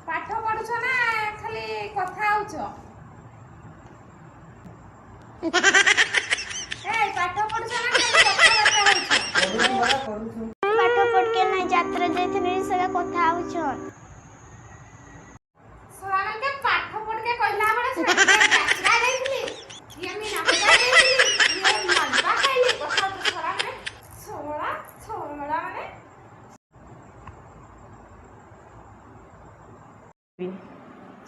पाठ पढ़ुछ ना खाली कथा होछ ए पाठ पढ़ुछ ना खाली कथा होछ पाठ पढ़ के नहीं यात्रा जाइथिनी सगा कथा होछन सोरान के पाठ पढ़ के कहला बड़े यात्रा जाइथिली ये मी ना जाइथिली ये मालबा खाइली कथा तो सोरान में छोड़ा छोड़ा माने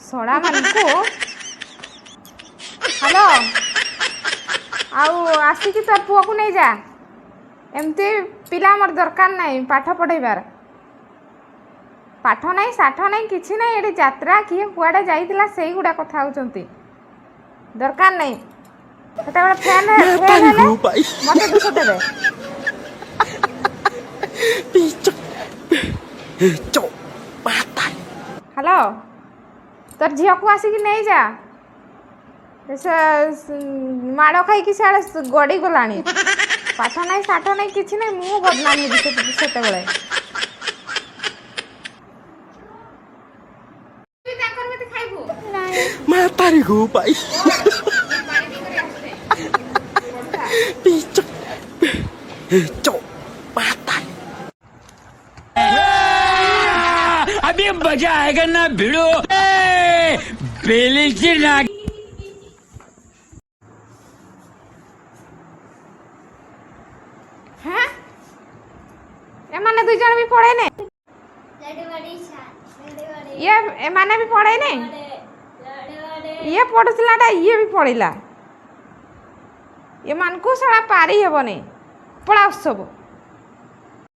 सोड़ा मानकु हेलो आउ आसिकी तो पुआ को नहीं जा एमती पिला मोर दरकार नहीं पाठ पढ़ेबार पाठ नहीं साठ नहीं किसी नहीं ये यात्रा किए कुआड़े जाइतिला सेही गुडा कथा होचंती दरकार नहीं सेटा बड़ा फैन है मते दुख देबे पीचो माता हेलो तोर झील को आसिकी नहीं जा माड़ खाई कि सियाड़े गड़ी गलानी पाठ नहीं साठ नहीं किसी नहीं मु बदनाम सेते बेले मातारी गो भाई पीचो पीचो माता अभी मजा आएगा ना भिड़ो बेली से ना हैं ए माने दुई जन भी पढ़े ने ये ए माने भी पढ़े ने ये पढ़ुलाटा ये भी पढ़िला ये मान को सारा पारी हेबनी पढ़ा सब